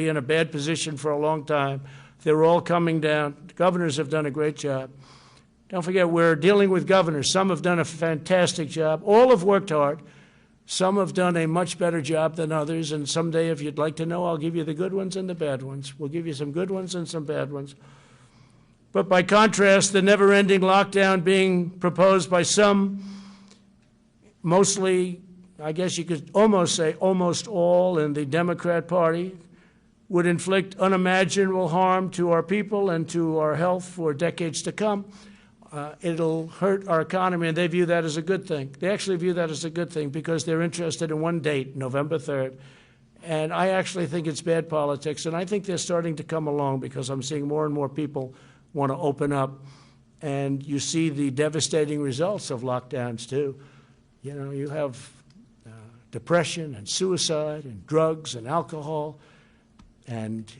be in a bad position for a long time. They're all coming down. The governors have done a great job. Don't forget, we're dealing with governors. Some have done a fantastic job. All have worked hard. Some have done a much better job than others, and someday, if you'd like to know, I'll give you the good ones and the bad ones. We'll give you some good ones and some bad ones. But by contrast, the never-ending lockdown being proposed by some, mostly, I guess you could almost say almost all in the Democrat Party, would inflict unimaginable harm to our people and to our health for decades to come. It'll hurt our economy, and they view that as a good thing. They actually view that as a good thing because they're interested in one date, November 3rd. And I actually think it's bad politics, and I think they're starting to come along because I'm seeing more and more people want to open up. And you see the devastating results of lockdowns, too. You know, you have depression and suicide and drugs and alcohol and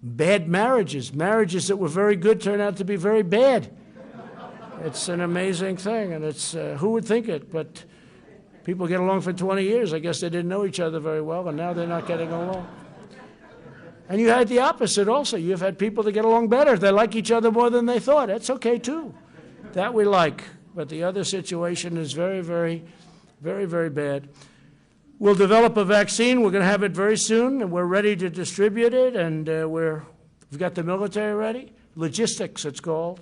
bad marriages. Marriages that were very good turn out to be very bad. It's an amazing thing, and it's who would think it? But people get along for 20 years. I guess they didn't know each other very well, and now they're not getting along. And you had the opposite also. You've had people that get along better. They like each other more than they thought. That's okay, too. That we like. But the other situation is very, very, very, very bad. We'll develop a vaccine. We're going to have it very soon, and we're ready to distribute it, and we've got the military ready. Logistics, it's called.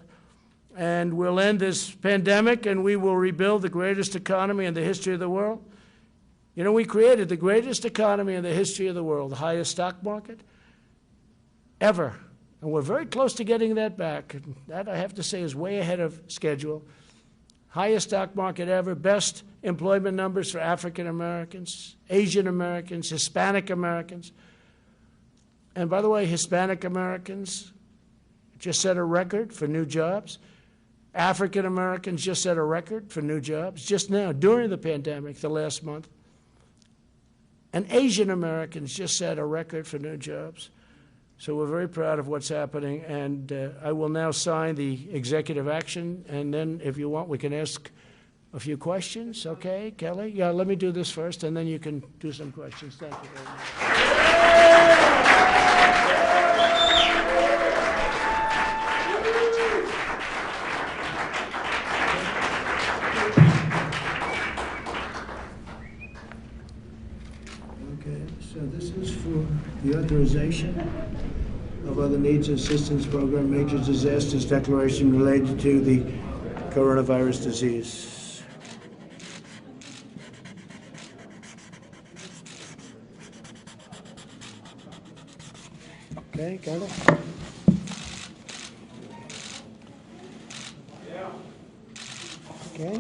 And we'll end this pandemic, and we will rebuild the greatest economy in the history of the world. You know, we created the greatest economy in the history of the world, the highest stock market ever. And we're very close to getting that back. And that, I have to say, is way ahead of schedule. Highest stock market ever, best employment numbers for African Americans, Asian Americans, Hispanic Americans. And by the way, Hispanic Americans just set a record for new jobs. African Americans just set a record for new jobs just now, during the pandemic, the last month. And Asian Americans just set a record for new jobs. So we're very proud of what's happening, and I will now sign the executive action, and then if you want, we can ask a few questions. Okay, Kelly? Yeah, let me do this first, and then you can do some questions. Thank you very much. So this is for the authorization of other needs assistance program, major disasters declaration related to the coronavirus disease. Okay, got it? Okay.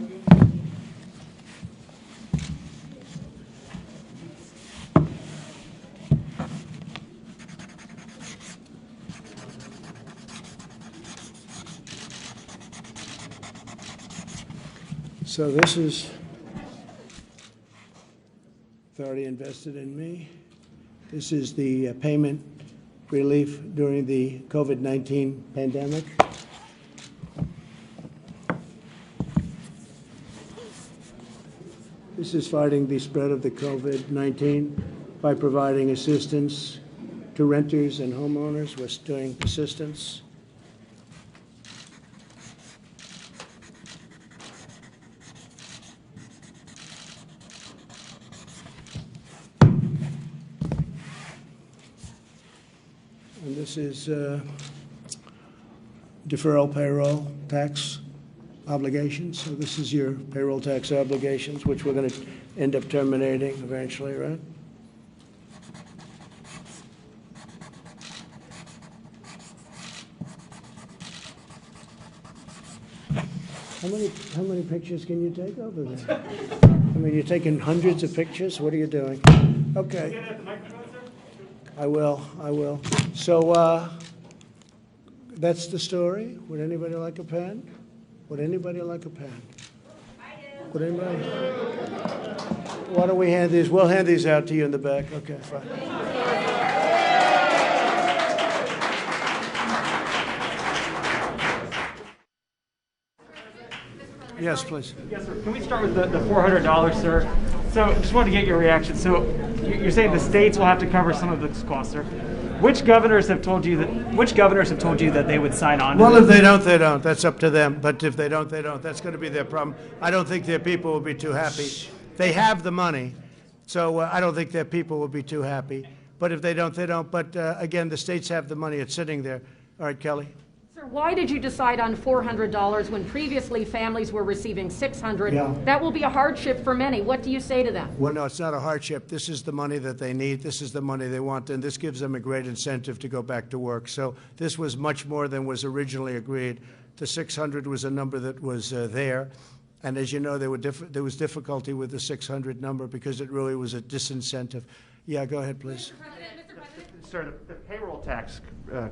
So this is authority invested in me. This is the payment relief during the COVID-19 pandemic. This is fighting the spread of the COVID-19 by providing assistance to renters and homeowners. We're doing assistance. And this is deferral payroll tax obligations. So this is your payroll tax obligations, which we're going to end up terminating eventually, right? How many pictures can you take over there? I mean, you're taking hundreds of pictures. What are you doing? Okay. I will. So that's the story. Would anybody like a pen? Would anybody like a pen? I do. Would anybody? Why don't we hand these? We'll hand these out to you in the back. Okay, fine. Yes, please. Yes, sir. Can we start with the $400, sir? So just wanted to get your reaction. So you're saying the states will have to cover some of this cost, sir. Which governors have told you that they would sign on to Well, this? if they don't, they don't. That's up to them. But if they don't, they don't. That's going to be their problem. I don't think their people will be too happy. They have the money, so I don't think their people will be too happy. But if they don't, they don't. But again, the states have the money. It's sitting there. All right, Kelly. Sir, why did you decide on $400 when previously families were receiving $600? Yeah. That will be a hardship for many. What do you say to them? Well, no, it's not a hardship. This is the money that they need. This is the money they want, and this gives them a great incentive to go back to work. So this was much more than was originally agreed. The 600 was a number that was there. And as you know, there was difficulty with the 600 number because it really was a disincentive. Yeah, go ahead, please. Sir, the payroll tax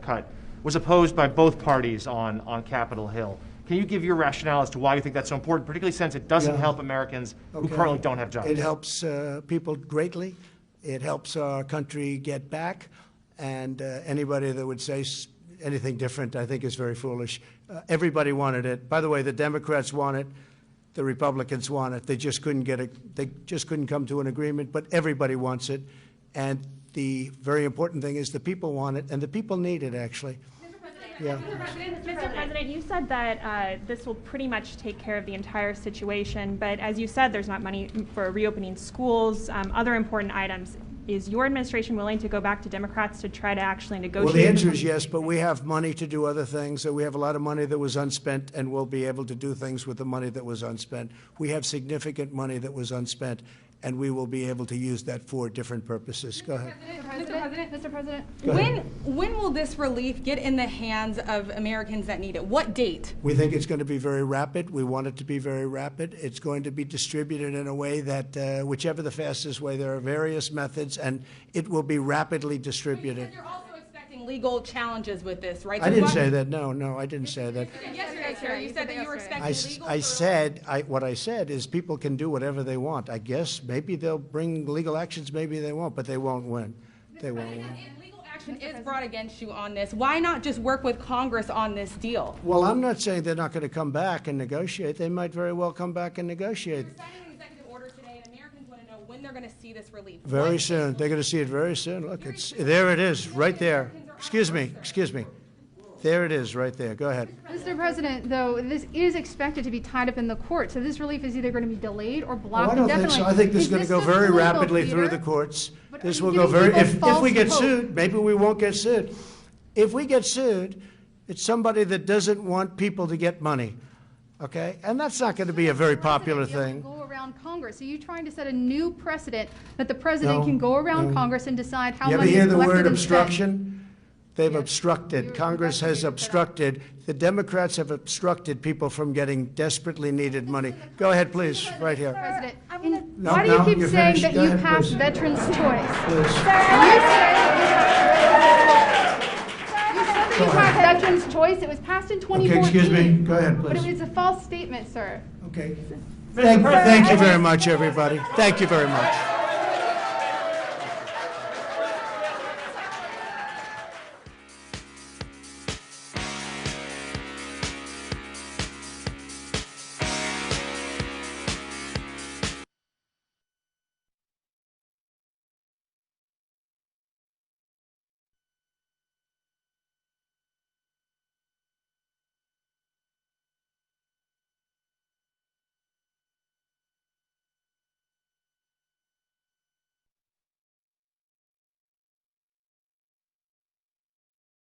cut was opposed by both parties on Capitol Hill. Can you give your rationale as to why you think that's so important, particularly since it doesn't help Americans who currently don't have jobs? It helps people greatly. It helps our country get back. And anybody that would say anything different, I think, is very foolish. Everybody wanted it. By the way, the Democrats want it. The Republicans want it. They just couldn't get it. They just couldn't come to an agreement. But everybody wants it. And the very important thing is the people want it, and the people need it, actually. Yeah. Mr. President, you said that this will pretty much take care of the entire situation, but as you said, there's not money for reopening schools, other important items. Is your administration willing to go back to Democrats to try to actually negotiate? Well, the answer is yes, but we have money to do other things. So we have a lot of money that was unspent, and we'll be able to do things with the money that was unspent. We have significant money that was unspent, and we will be able to use that for different purposes. Go ahead. Mr. President, Go ahead. when will this relief get in the hands of Americans that need it? What date? We think it's going to be very rapid. We want it to be very rapid. It's going to be distributed in a way that, whichever the fastest way, there are various methods, and it will be rapidly distributed. You're also expecting legal challenges with this, right? I didn't say that. No, I didn't say that. Yes, sir. You said that you were expecting legal. What I said is people can do whatever they want. I guess maybe they'll bring legal actions, maybe they won't, but they won't win. They won't win. If legal action is brought against you on this, why not just work with Congress on this deal? Well, I'm not saying they're not going to come back and negotiate. They might very well come back and negotiate. You're signing an executive order today, and Americans want to know when they're going to see this relief. Very soon. They're going to see it very soon. Look, there it is, right there. Excuse me. There it is, right there. Go ahead. Mr. President, though, this is expected to be tied up in the court, so this relief is either going to be delayed or blocked I don't think so. I think this is going to go very rapidly through the courts. But This are will you go giving very, people if we false get hope? sued, maybe we won't get sued. If we get sued, it's somebody that doesn't want people to get money, okay? And that's not going to be a very popular thing. Go around Congress. Are you trying to set a new precedent that the president can go around Congress and decide how You ever money hear is the collected word and spent? obstruction? They've obstructed. Congress has obstructed. The Democrats have obstructed people from getting desperately needed money. Go ahead, please, right here. President, No, why do no, you keep you're saying finished. that Go you ahead, passed please. veterans' choice? Please. You said that you passed veterans' choice. It was passed in 2014. Okay, excuse me. Go ahead, But it please. was a false statement, sir. Okay. Thank you very much, everybody. Thank you very much.